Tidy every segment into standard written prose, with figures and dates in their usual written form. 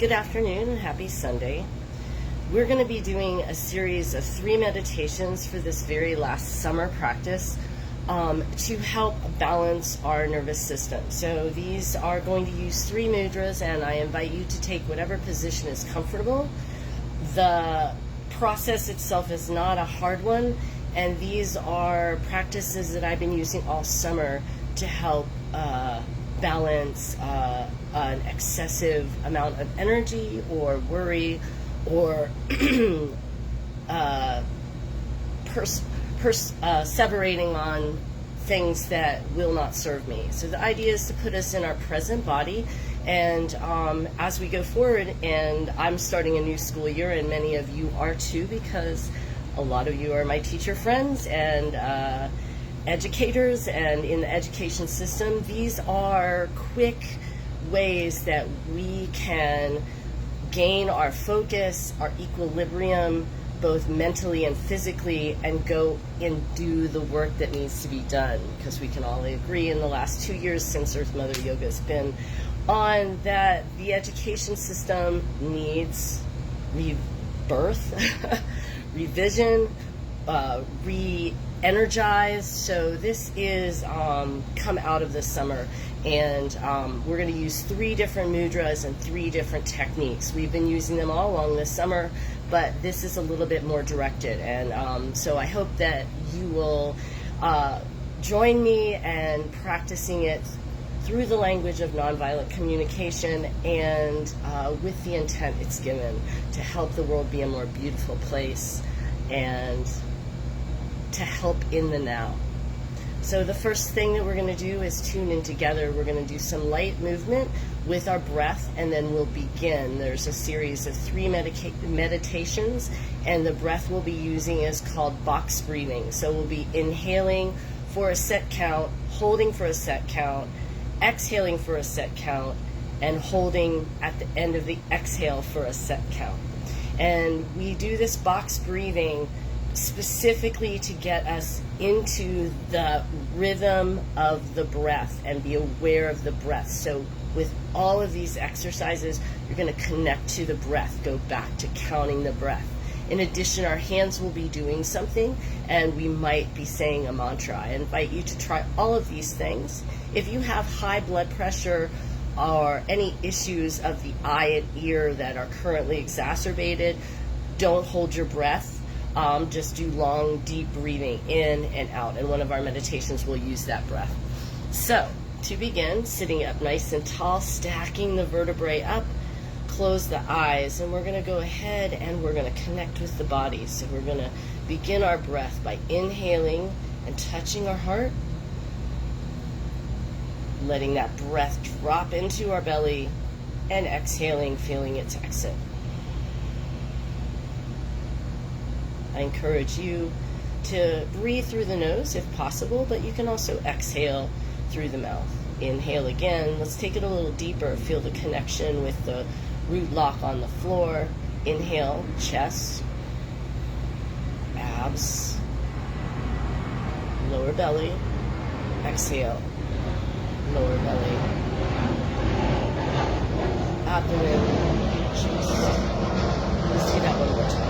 Good afternoon and happy Sunday. We're going to be doing a series of 3 meditations for this very last summer practice to help balance our nervous system. So these are going to use 3 mudras, and I invite you to take whatever position is comfortable. The process itself is not a hard one, and these are practices that I've been using all summer to help balance an excessive amount of energy or worry or perseverating on things that will not serve me. So the idea is to put us in our present body, and as we go forward, and I'm starting a new school year, and many of you are too, because a lot of you are my teacher friends and educators and in the education system. These are quick ways that we can gain our focus, our equilibrium, both mentally and physically, and go and do the work that needs to be done. Because we can all agree in the last 2 years since Earth Mother Yoga has been on, that the education system needs rebirth, revision, re-energize. So this is come out of the summer, and we're going to use 3 different mudras and 3 different techniques. We've been using them all along this summer, but this is a little bit more directed, and so I hope that you will join me and practicing it through the language of nonviolent communication, and with the intent it's given to help the world be a more beautiful place and to help in the now. So the first thing that we're going to do is tune in together. We're going to do some light movement with our breath, and then we'll begin. There's a series of 3 meditations, and the breath we'll be using is called box breathing. So we'll be inhaling for a set count, holding for a set count, exhaling for a set count, and holding at the end of the exhale for a set count. And we do this box breathing specifically to get us into the rhythm of the breath and be aware of the breath. So with all of these exercises, you're going to connect to the breath, go back to counting the breath. In addition, our hands will be doing something, and we might be saying a mantra. I invite you to try all of these things. If you have high blood pressure or any issues of the eye and ear that are currently exacerbated, don't hold your breath. Just do long, deep breathing in and out. And one of our meditations will use that breath. So, to begin, sitting up nice and tall, stacking the vertebrae up, close the eyes, and we're going to go ahead and we're going to connect with the body. So we're going to begin our breath by inhaling and touching our heart, letting that breath drop into our belly, and exhaling, feeling its exit. I encourage you to breathe through the nose if possible, but you can also exhale through the mouth. Inhale again. Let's take it a little deeper. Feel the connection with the root lock on the floor. Inhale, chest, abs, lower belly. Exhale, lower belly, abdomen, chest. Let's do that one more time.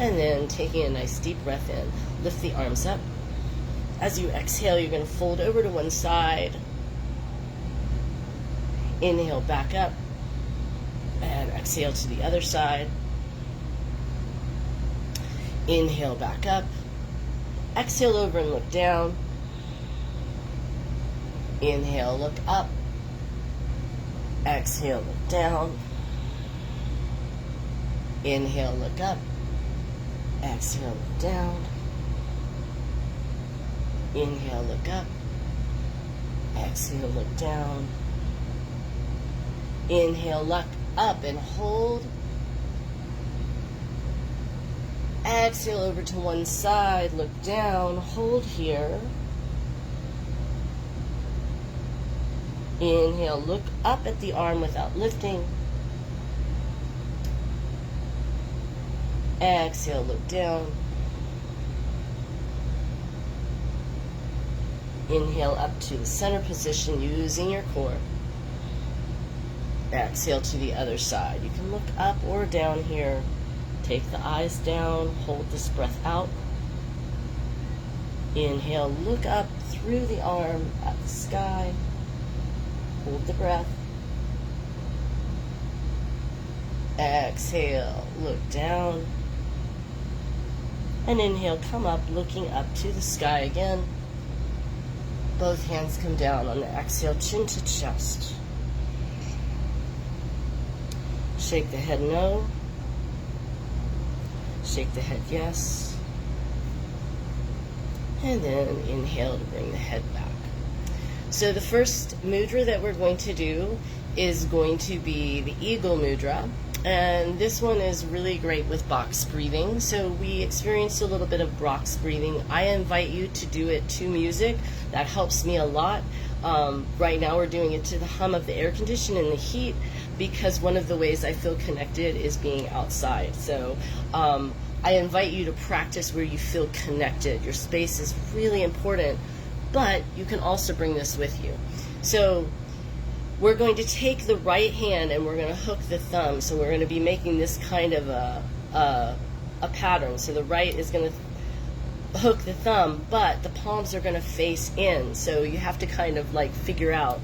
And then taking a nice deep breath in, lift the arms up. As you exhale, you're going to fold over to one side. Inhale back up, and exhale to the other side. Inhale back up. Exhale over and look down. Inhale, look up. Exhale, look down. Inhale, look up. Exhale, look down. Inhale, look up. Exhale, look down. Inhale, look up and hold. Exhale over to one side, look down, hold here. Inhale, look up at the arm without lifting. Exhale, look down. Inhale up to the center position using your core. Exhale to the other side. You can look up or down here. Take the eyes down, hold this breath out. Inhale, look up through the arm at the sky. Hold the breath. Exhale, look down. And inhale, come up, looking up to the sky again. Both hands come down on the exhale, chin to chest. Shake the head no. Shake the head yes. And then inhale to bring the head back. So the first mudra that we're going to do is going to be the Eagle Mudra. And this one is really great with box breathing. So we experienced a little bit of box breathing. I invite you to do it to music. That helps me a lot. Right now we're doing it to the hum of the air conditioner and the heat, because one of the ways I feel connected is being outside. So I invite you to practice where you feel connected. Your space is really important, but you can also bring this with you. So we're going to take the right hand and we're going to hook the thumb. So we're going to be making this kind of a pattern. So the right is going to hook the thumb, but the palms are going to face in. So you have to kind of like figure out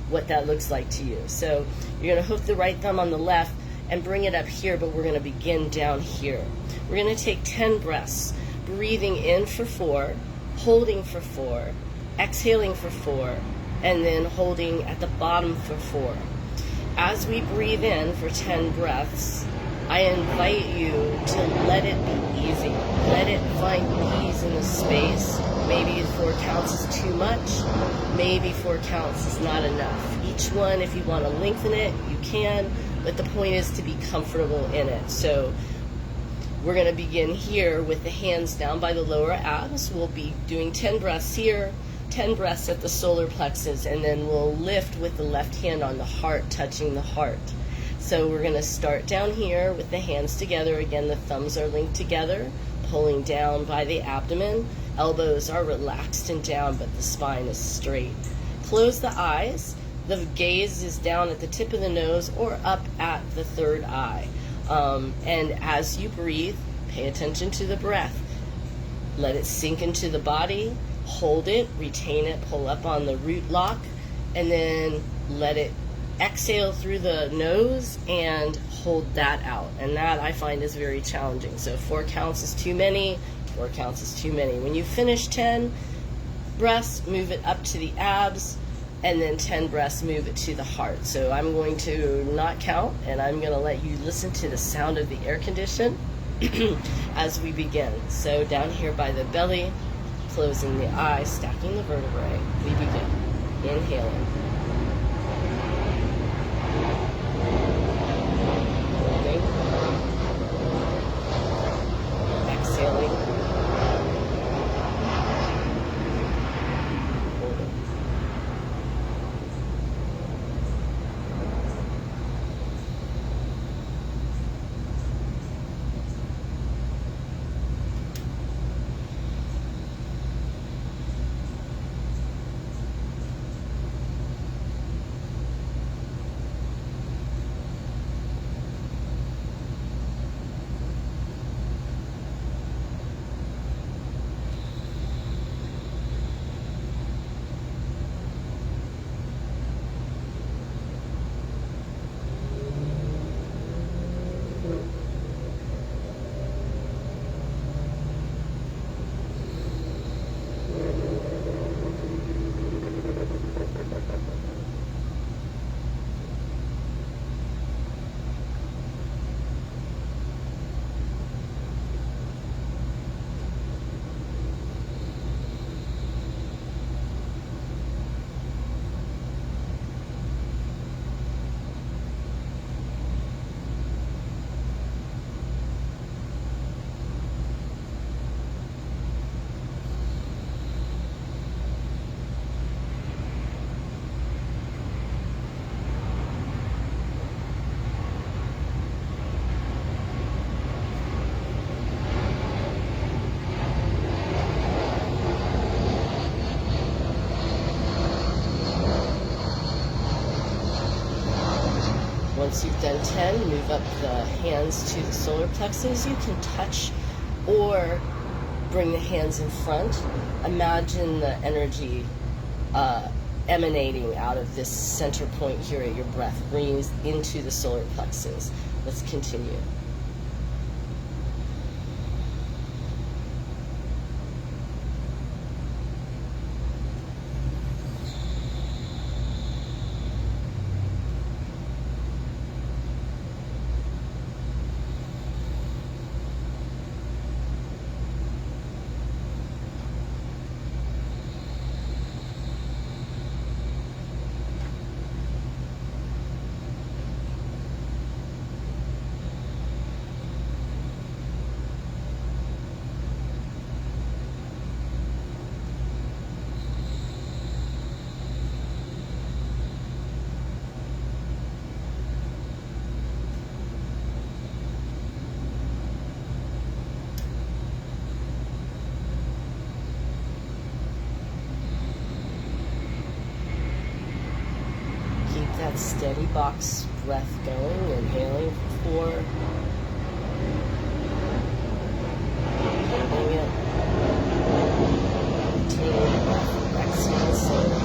what that looks like to you. So you're going to hook the right thumb on the left and bring it up here, but we're going to begin down here. We're going to take 10 breaths, breathing in for 4, holding for 4, exhaling for 4, and then holding at the bottom for 4. As we breathe in for 10 breaths, I invite you to let it be easy. Let it find ease in the space. Maybe 4 counts is too much. Maybe 4 counts is not enough. Each one, if you want to lengthen it, you can, but the point is to be comfortable in it. So we're going to begin here with the hands down by the lower abs. We'll be doing 10 breaths here, 10 breaths at the solar plexus, and then we'll lift with the left hand on the heart, touching the heart. So we're going to start down here with the hands together. Again, the thumbs are linked together, pulling down by the abdomen. Elbows are relaxed and down, but the spine is straight. Close the eyes. The gaze is down at the tip of the nose or up at the third eye. And as you breathe, pay attention to the breath. Let it sink into the body. Hold it, retain it, pull up on the root lock, and then let it exhale through the nose and hold that out. And that I find is very challenging. So 4 counts is too many, 4 counts is too many. When you finish 10 breaths, move it up to the abs, and then 10 breaths, move it to the heart. So I'm going to not count, and I'm going to let you listen to the sound of the air condition as we begin. So down here by the belly, closing the eyes, stacking the vertebrae, we begin. Inhaling. Holding. Exhaling. Holding. Once you've done 10, move up the hands to the solar plexus. You can touch or bring the hands in front. Imagine the energy emanating out of this center point here at your breath, bringing into the solar plexus. Let's continue. That steady box breath going, inhaling for 4, holding it, retaining the breath, exhale slowly.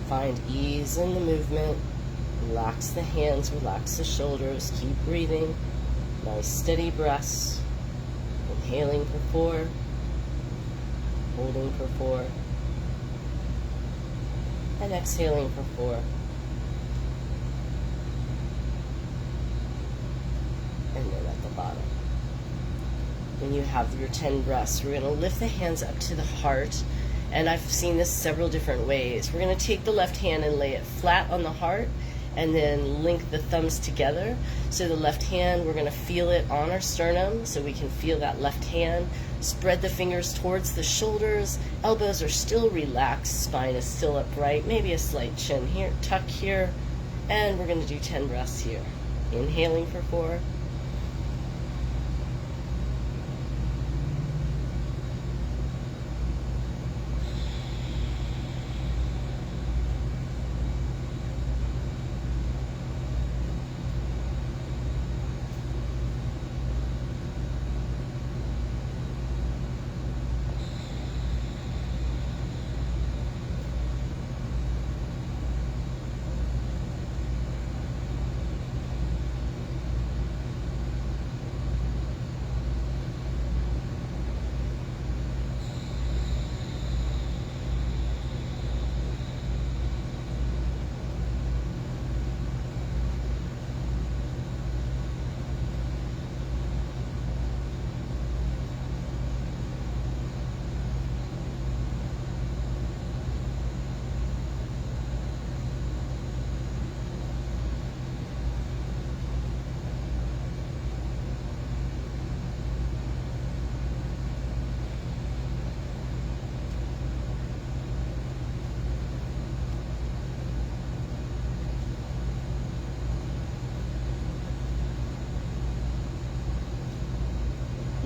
Find ease in the movement. Relax the hands, relax the shoulders. Keep breathing. Nice steady breaths. Inhaling for 4. Holding for 4. And exhaling for 4. And then at the bottom. When you have your 10 breaths, we're going to lift the hands up to the heart. And I've seen this several different ways. We're going to take the left hand and lay it flat on the heart and then link the thumbs together. So the left hand, we're going to feel it on our sternum so we can feel that left hand. Spread the fingers towards the shoulders. Elbows are still relaxed. Spine is still upright. Maybe a slight chin here, tuck here. And we're going to do 10 breaths here. Inhaling for 4.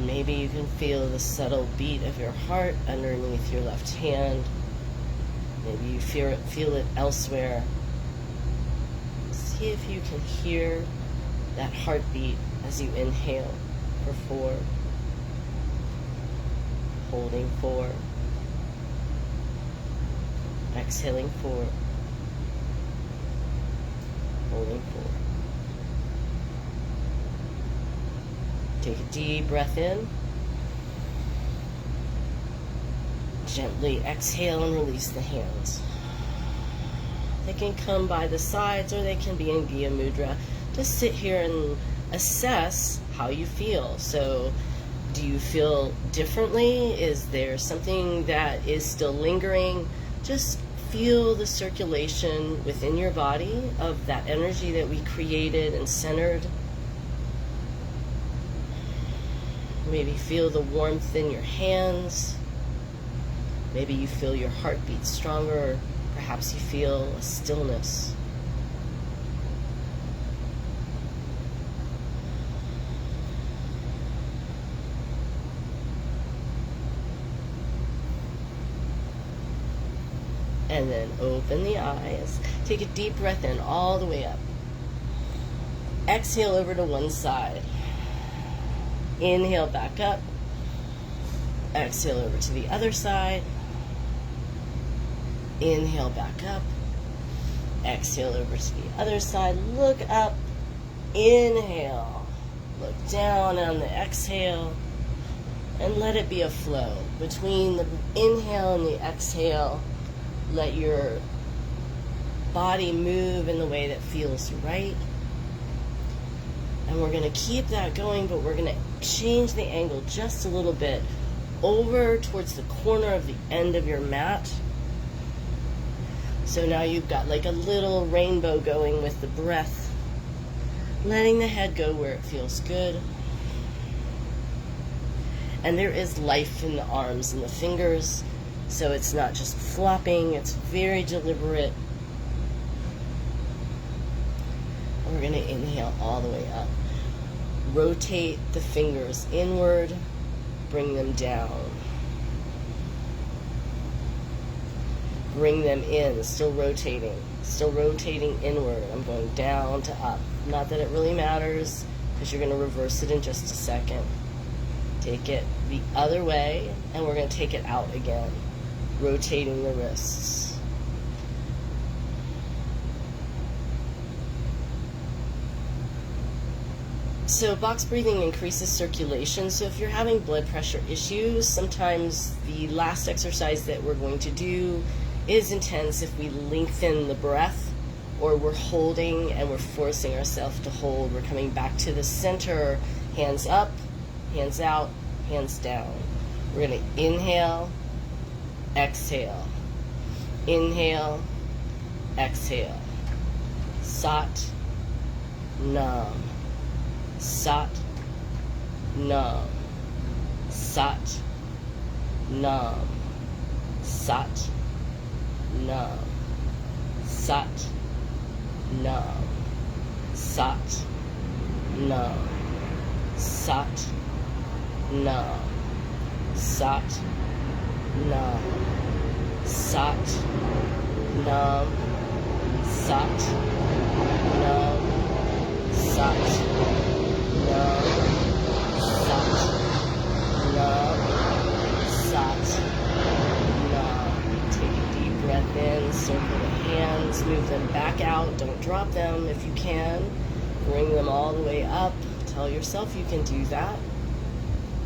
Maybe you can feel the subtle beat of your heart underneath your left hand. Maybe you feel it elsewhere. See if you can hear that heartbeat as you inhale for 4. Holding 4. Exhaling 4. Holding 4. Take a deep breath in. Gently exhale and release the hands. They can come by the sides or they can be in Garuda Mudra. Just sit here and assess how you feel. So, do you feel differently? Is there something that is still lingering? Just feel the circulation within your body of that energy that we created and centered. Maybe feel the warmth in your hands. Maybe you feel your heartbeat stronger, or perhaps you feel a stillness. And then open the eyes. Take a deep breath in all the way up. Exhale over to one side. Inhale back up. Exhale over to the other side. Inhale back up. Exhale over to the other side. Look up. Inhale. Look down on the exhale. And let it be a flow. Between the inhale and the exhale, let your body move in the way that feels right. And we're going to keep that going, but we're going to change the angle just a little bit over towards the corner of the end of your mat. So now you've got like a little rainbow going with the breath, letting the head go where it feels good. And there is life in the arms and the fingers. So it's not just flopping, it's very deliberate. And we're going to inhale all the way up. Rotate the fingers inward, bring them down. Bring them in, still rotating inward. I'm going down to up. Not that it really matters, because you're going to reverse it in just a second. Take it the other way, and we're going to take it out again. Rotating the wrists. So box breathing increases circulation. So if you're having blood pressure issues, sometimes the last exercise that we're going to do is intense if we lengthen the breath, or we're holding and we're forcing ourselves to hold. We're coming back to the center, hands up, hands out, hands down. We're going to inhale, exhale, inhale, exhale, sat, nam, sat, nam, sat, nam, sat, nam, sat, nam, sat, nam, sat, nam, sat, nam, sat, nam, sat, nam, sat, nam, sat, nam, sat, nam. Take a deep breath in, circle the hands, move them back out, don't drop them if you can. Bring them all the way up. Tell yourself you can do that,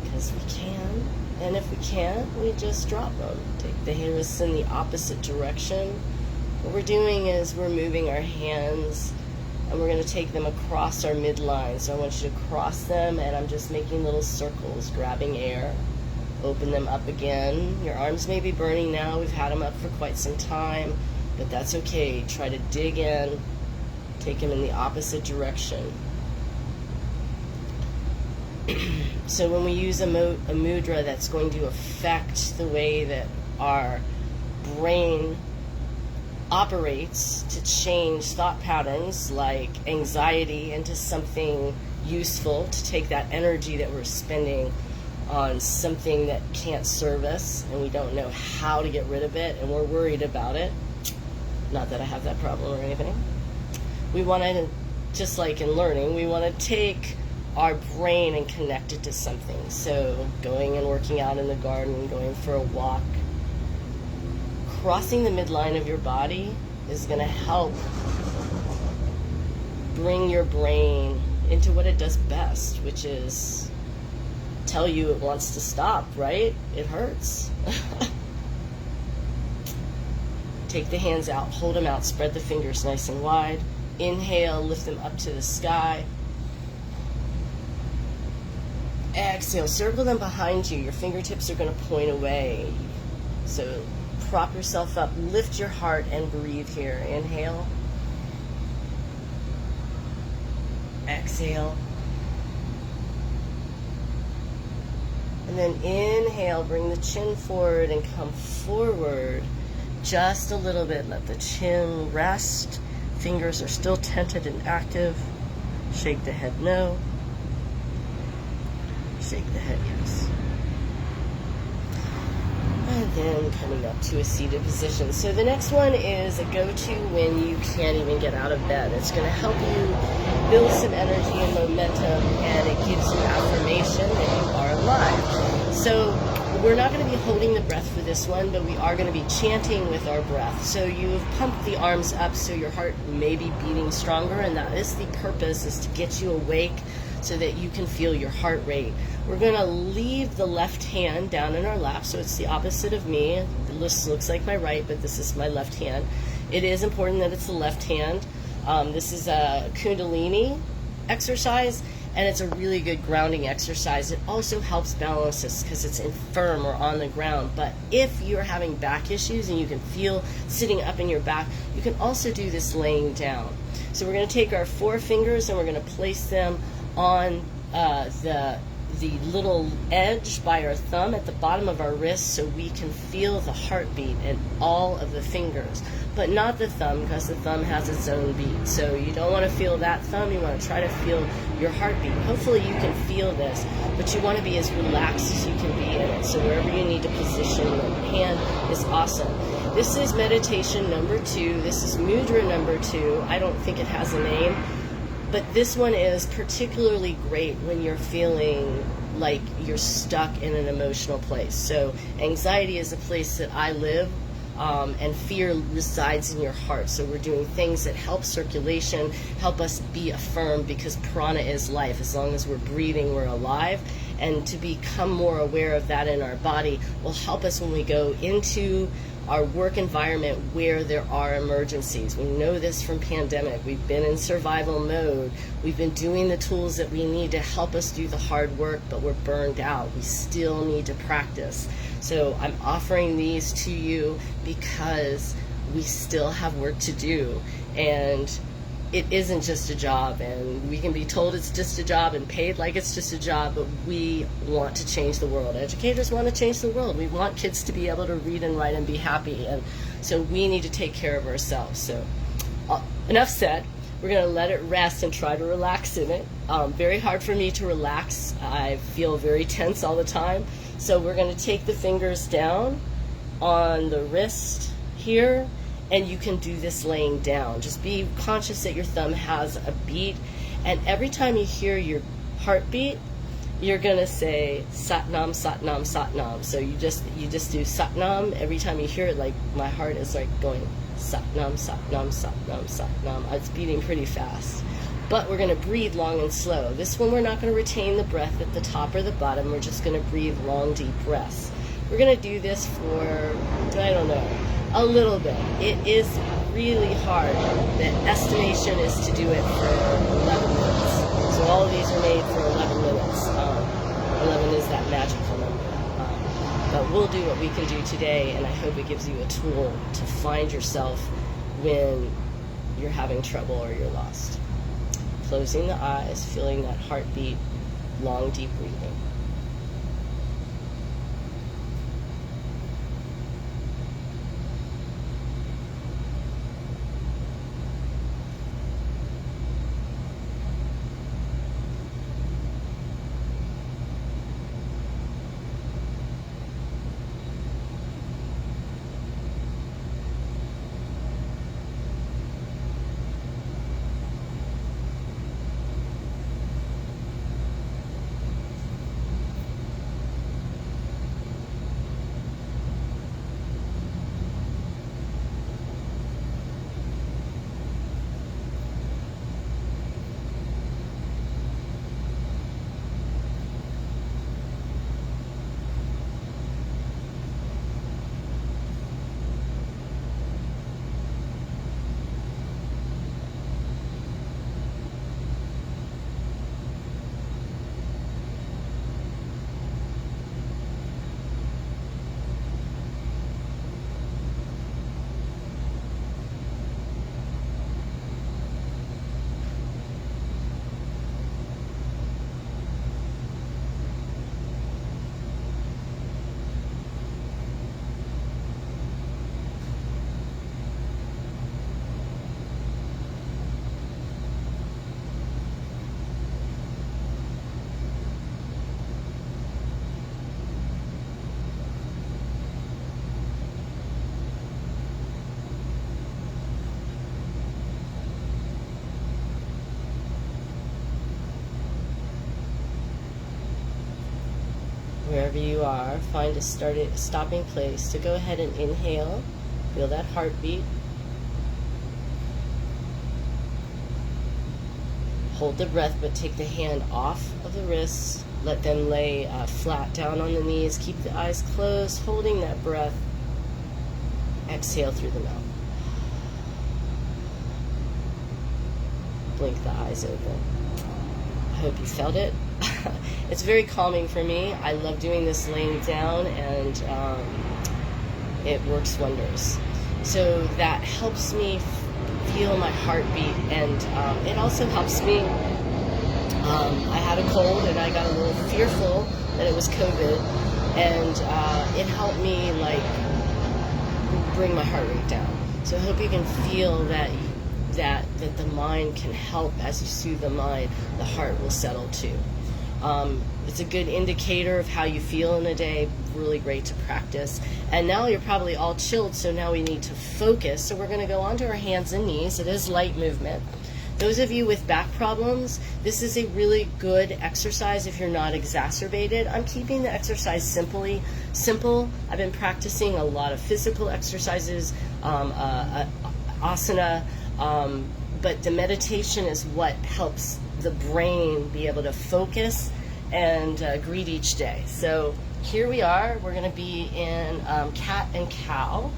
because we can. And if we can't, we just drop them. Take the wrists in the opposite direction. What we're doing is we're moving our hands, and we're going to take them across our midline. So I want you to cross them, and I'm just making little circles, grabbing air. Open them up again. Your arms may be burning now. We've had them up for quite some time, but that's okay. Try to dig in. Take them in the opposite direction. So when we use a mudra that's going to affect the way that our brain operates to change thought patterns like anxiety into something useful, to take that energy that we're spending on something that can't serve us and we don't know how to get rid of it and we're worried about it. Not that I have that problem or anything. We want to, just like in learning, we want to take our brain and connect it to something. So going and working out in the garden, going for a walk, crossing the midline of your body is going to help bring your brain into what it does best, which is tell you it wants to stop, right? It hurts. Take the hands out, hold them out, spread the fingers nice and wide. Inhale, lift them up to the sky. Exhale, circle them behind you. Your fingertips are going to point away. So prop yourself up, lift your heart, and breathe here. Inhale. Exhale. And then inhale, bring the chin forward and come forward just a little bit. Let the chin rest. Fingers are still tented and active. Shake the head no. Shake the head yes. And then coming up to a seated position. So the next one is a go-to when you can't even get out of bed. It's going to help you build some energy and momentum, and it gives you affirmation that you are alive. So we're not going to be holding the breath for this one, but we are going to be chanting with our breath. So you've pumped the arms up so your heart may be beating stronger, and that is the purpose, is to get you awake so that you can feel your heart rate. We're going to leave the left hand down in our lap, so it's the opposite of me. This looks like my right, but this is my left hand. It is important that it's the left hand. This is a Kundalini exercise, and it's a really good grounding exercise. It also helps balance us because it's firm or on the ground. But if you're having back issues and you can feel sitting up in your back, you can also do this laying down. So we're going to take our 4 fingers and we're going to place them on the little edge by our thumb at the bottom of our wrist, so we can feel the heartbeat in all of the fingers, but not the thumb, because the thumb has its own beat. So you don't want to feel that thumb, you want to try to feel your heartbeat. Hopefully you can feel this, but you want to be as relaxed as you can be in it. So wherever you need to position the hand is awesome. This is meditation number 2. This is mudra number 2. I don't think it has a name. But this one is particularly great when you're feeling like you're stuck in an emotional place. So anxiety is a place that I live, and fear resides in your heart. So we're doing things that help circulation, help us be affirmed, because prana is life. As long as we're breathing, we're alive. And to become more aware of that in our body will help us when we go into our work environment where there are emergencies. We know this from pandemic. We've been in survival mode. We've been doing the tools that we need to help us do the hard work, but we're burned out. We still need to practice. So I'm offering these to you because we still have work to do, and it isn't just a job, and we can be told it's just a job and paid like it's just a job, but we want to change the world. Educators want to change the world. We want kids to be able to read and write and be happy, and so we need to take care of ourselves. So enough said. We're going to let it rest and try to relax in it. Very hard for me to relax. I feel very tense all the time. So we're going to take the fingers down on the wrist here, and you can do this laying down. Just be conscious that your thumb has a beat, and every time you hear your heartbeat, you're gonna say Satnam, Satnam, Satnam. So you just do Satnam every time you hear it. Like my heart is like going Satnam, Satnam, Satnam, Satnam. It's beating pretty fast. But we're gonna breathe long and slow. This one we're not gonna retain the breath at the top or the bottom. We're just gonna breathe long, deep breaths. We're gonna do this for, I don't know, a little bit. It is really hard. The estimation is to do it for 11 minutes. So all of these are made for 11 minutes. 11 is that magical number. But we'll do what we can do today, and I hope it gives you a tool to find yourself when you're having trouble or you're lost. Closing the eyes, feeling that heartbeat, long, deep breathing. Wherever you are, find a stopping place to go ahead and inhale. Feel that heartbeat. Hold the breath, but take the hand off of the wrists. Let them lay flat down on the knees. Keep the eyes closed, holding that breath. Exhale through the mouth. Blink the eyes open. I hope you felt it. It's very calming for me. I love doing this laying down, and it works wonders. So that helps me feel my heartbeat, and it also helps me. I had a cold and I got a little fearful that it was COVID, and it helped me like bring my heart rate down. So I hope you can feel that the mind can help. As you soothe the mind, the heart will settle too. It's a good indicator of how you feel in a day. Really great to practice. And now you're probably all chilled, so now we need to focus. So we're going to go onto our hands and knees. It is light movement. Those of you with back problems, this is a really good exercise if you're not exacerbated. I'm keeping the exercise simple. I've been practicing a lot of physical exercises, asana, but the meditation is what helps the brain be able to focus and greet each day. So here we are. We're going to be in cat and cow,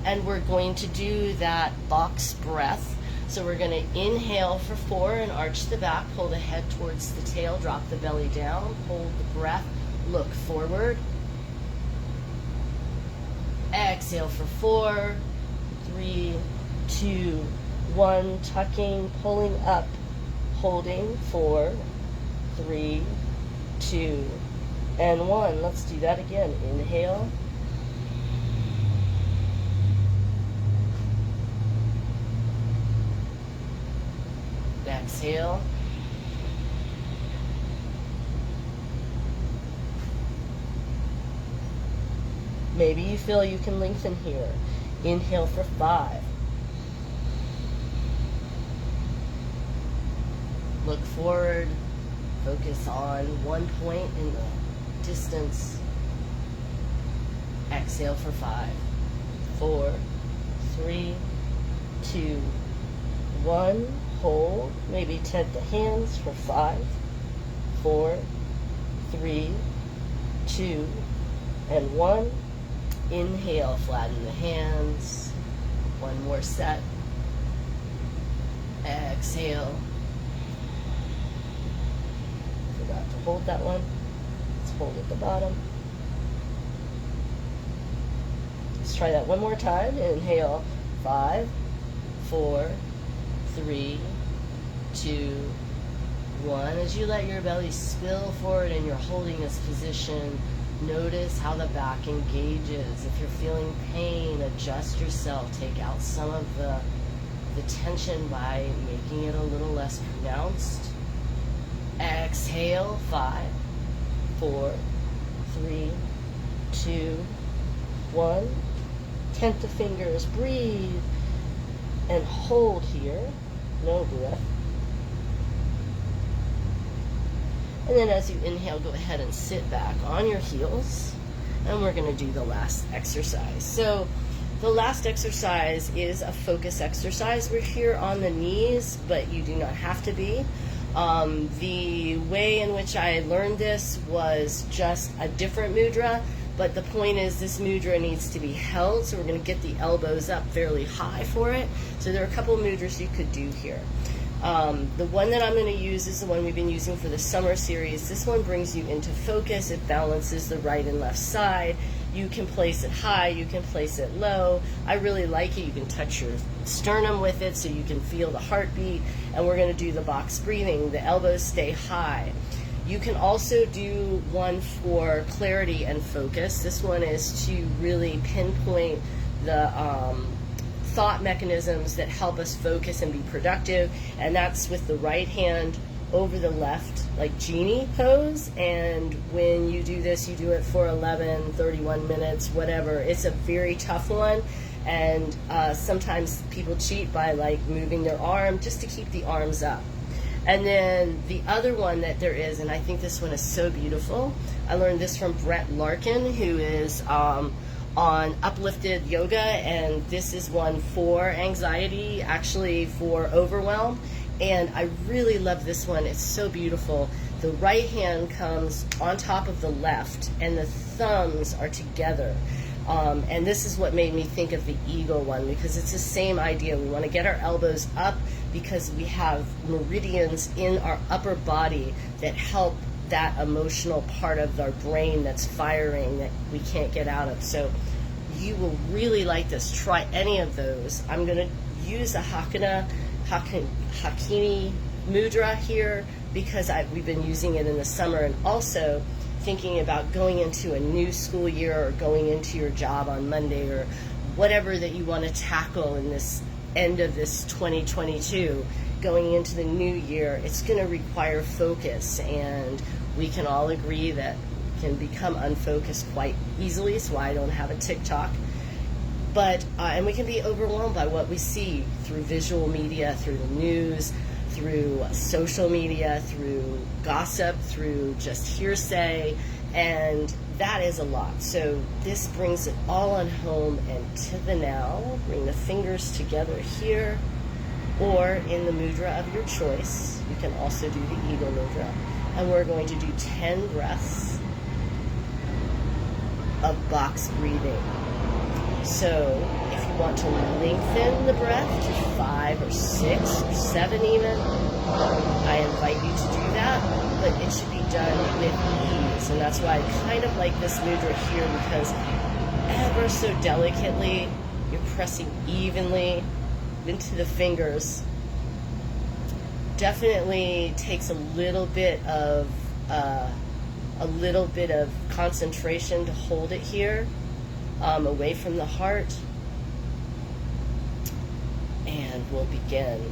and we're going to do that box breath. So we're going to inhale for 4 and arch the back, pull the head towards the tail, drop the belly down, hold the breath, look forward. Exhale for 4, 3, 2, 1, tucking, pulling up, holding, 4, 3, 2, and 1. Let's do that again. Inhale. Exhale. Maybe you feel you can lengthen here. Inhale for 5. Look forward. Focus on one point in the distance. Exhale for 5, 4, 3, 2, 1. Hold. Maybe tent the hands for 5, 4, 3, 2, and 1. Inhale, flatten the hands. One more set. Exhale. Forgot to hold that one. Let's hold at the bottom. Let's try that one more time. Inhale, 5, 4, 3, 2, 1. As you let your belly spill forward and you're holding this position, notice how the back engages. If you're feeling pain, adjust yourself. Take out some of the tension by making it a little less pronounced. Exhale, 5, 4, 3, 2, 1. Tent the fingers, breathe, and hold here. No breath. And then as you inhale, go ahead and sit back on your heels. And we're going to do the last exercise. So the last exercise is a focus exercise. We're here on the knees, but you do not have to be. The way in which I learned this was just a different mudra, but the point is this mudra needs to be held, so we're going to get the elbows up fairly high for it. So there are a couple of mudras you could do here. The one that I'm going to use is the one we've been using for the summer series. This one brings you into focus. It balances the right and left side. You can place it high, you can place it low. I really like it. You can touch your sternum with it so you can feel the heartbeat. And we're going to do the box breathing. The elbows stay high. You can also do one for clarity and focus. This one is to really pinpoint the thought mechanisms that help us focus and be productive. And that's with the right hand over the left, like genie pose. And when you do this, you do it for 11, 31 minutes, whatever. It's a very tough one. And sometimes people cheat by like moving their arm just to keep the arms up. And then the other one that there is, and I think this one is so beautiful, I learned this from Brett Larkin, who is on uplifted yoga, and this is one for anxiety, actually for overwhelm. And I really love this one. It's so beautiful. The right hand comes on top of the left, and the thumbs are together. And this is what made me think of the eagle one, because it's the same idea. We want to get our elbows up because we have meridians in our upper body that help that emotional part of our brain that's firing that we can't get out of. So you will really like this. Try any of those. I'm going to use a Hakuni Mudra here because we've been using it in the summer, and also thinking about going into a new school year or going into your job on Monday or whatever that you want to tackle in this end of this 2022, going into the new year. It's going to require focus, and we can all agree that we can become unfocused quite easily. That's why I don't have a TikTok. But and we can be overwhelmed by what we see through visual media, through the news, through social media, through gossip, through just hearsay, and that is a lot. So this brings it all on home and to the now. Bring the fingers together here, or in the mudra of your choice. You can also do the eagle mudra. And we're going to do 10 breaths of box breathing. So if you want to lengthen the breath to 5 or 6 or 7 even, I invite you to do that, but it should be done with ease. And that's why I kind of like this mudra here, because ever so delicately, you're pressing evenly into the fingers. Definitely takes a little bit of concentration to hold it here, away from the heart. And we'll begin.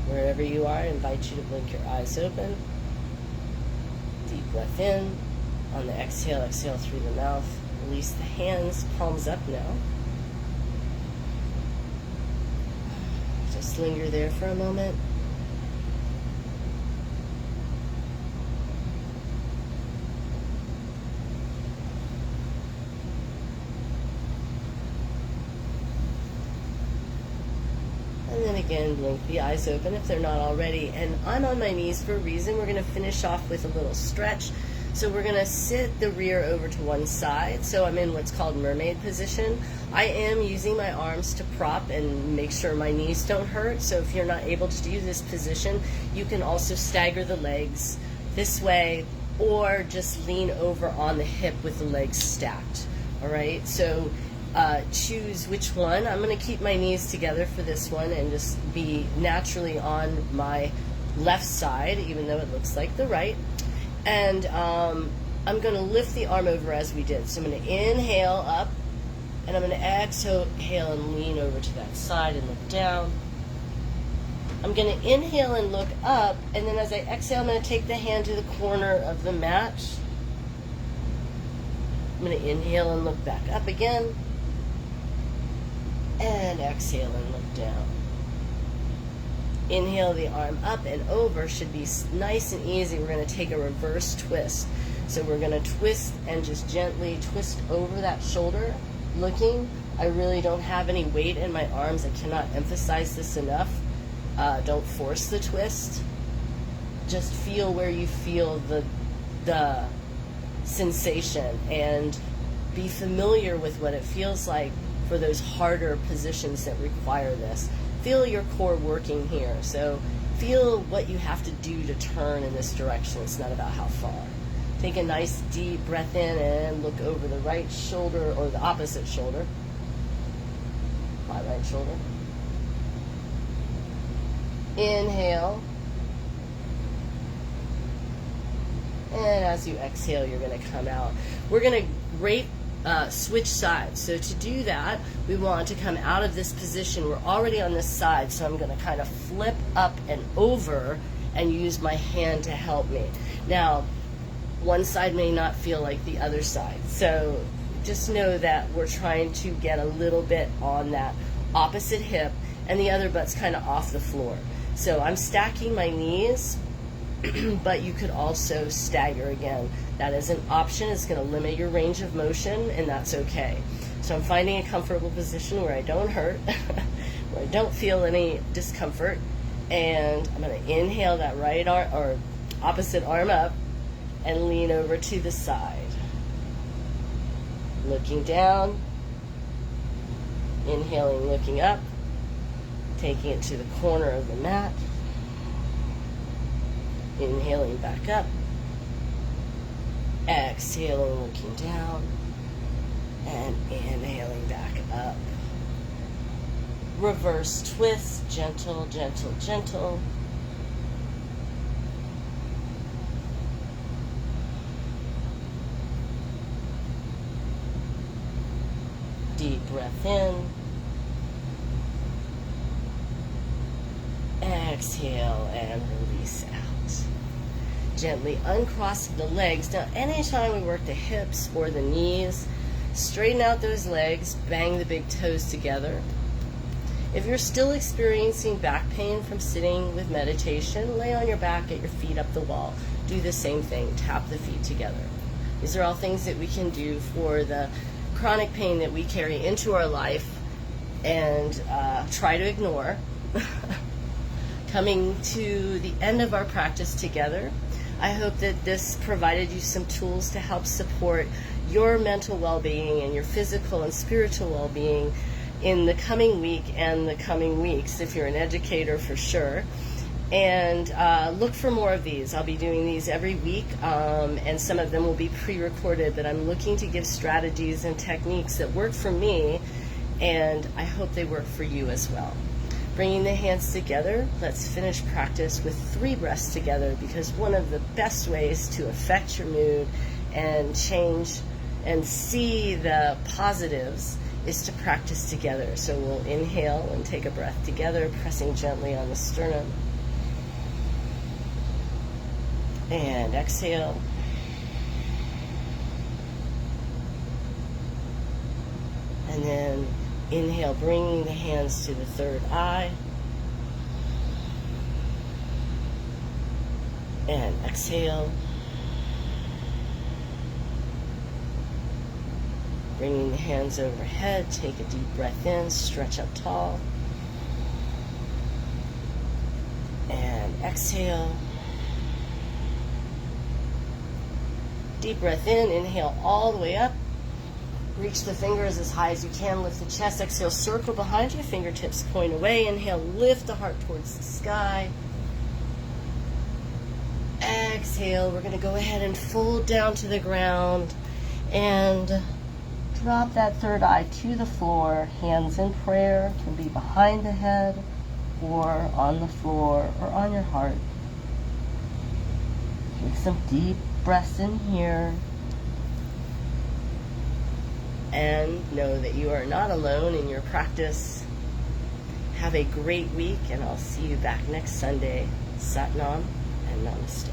Wherever you are, I invite you to blink your eyes open. Deep breath in. On the exhale, exhale through the mouth. Release the hands, palms up now. Just linger there for a moment. And then again, blink the eyes open if they're not already. And I'm on my knees for a reason. We're going to finish off with a little stretch. So we're going to sit the rear over to one side. So I'm in what's called Mermaid Position. I am using my arms to prop and make sure my knees don't hurt. So if you're not able to do this position, you can also stagger the legs this way or just lean over on the hip with the legs stacked. All right, so choose which one. I'm going to keep my knees together for this one and just be naturally on my left side, even though it looks like the right. And I'm going to lift the arm over as we did. So I'm going to inhale up, and I'm going to exhale and lean over to that side and look down. I'm going to inhale and look up, and then as I exhale, I'm going to take the hand to the corner of the mat. I'm going to inhale and look back up again, and exhale and look down. Inhale the arm up and over, should be nice and easy. We're going to take a reverse twist. So we're going to twist and just gently twist over that shoulder, looking. I really don't have any weight in my arms. I cannot emphasize this enough. Don't force the twist. Just feel where you feel the sensation, and be familiar with what it feels like for those harder positions that require this. Feel your core working here. So feel what you have to do to turn in this direction. It's not about how far. Take a nice deep breath in and look over the right shoulder, or the opposite shoulder. My right shoulder. Inhale. And as you exhale, you're going to come out. We're going to switch sides. So to do that, we want to come out of this position. We're already on this side, so I'm going to kind of flip up and over and use my hand to help me. Now, one side may not feel like the other side. So just know that we're trying to get a little bit on that opposite hip, and the other butt's kind of off the floor. So I'm stacking my knees, but you could also stagger again. That is an option. It's going to limit your range of motion, and that's okay. So I'm finding a comfortable position where I don't hurt, where I don't feel any discomfort, and I'm going to inhale that right arm, or opposite arm up, and lean over to the side. Looking down, inhaling, looking up, taking it to the corner of the mat, inhaling back up, exhaling, looking down, and inhaling back up. Reverse twist, gentle, gentle, gentle. Deep breath in. Exhale and release out. Gently uncross the legs. Now, anytime we work the hips or the knees, straighten out those legs, bang the big toes together. If you're still experiencing back pain from sitting with meditation, lay on your back, get your feet up the wall. Do the same thing, tap the feet together. These are all things that we can do for the chronic pain that we carry into our life and try to ignore. Coming to the end of our practice together, I hope that this provided you some tools to help support your mental well-being and your physical and spiritual well-being in the coming week and the coming weeks, if you're an educator for sure. And look for more of these. I'll be doing these every week, and some of them will be pre-recorded, but I'm looking to give strategies and techniques that work for me, and I hope they work for you as well. Bringing the hands together, let's finish practice with 3 breaths together, because one of the best ways to affect your mood and change and see the positives is to practice together. So we'll inhale and take a breath together, pressing gently on the sternum. And exhale. And then inhale, bringing the hands to the third eye. And exhale. Bringing the hands overhead, take a deep breath in, stretch up tall. And exhale. Deep breath in, inhale all the way up. Reach the fingers as high as you can, lift the chest, exhale, circle behind you, fingertips point away, inhale, lift the heart towards the sky. exhale, we're going to go ahead and fold down to the ground and drop that third eye to the floor. Hands in prayer, can be behind the head or on the floor or on your heart. Take some deep breaths in here. And know that you are not alone in your practice. Have a great week, and I'll see you back next Sunday. Sat Nam and Namaste.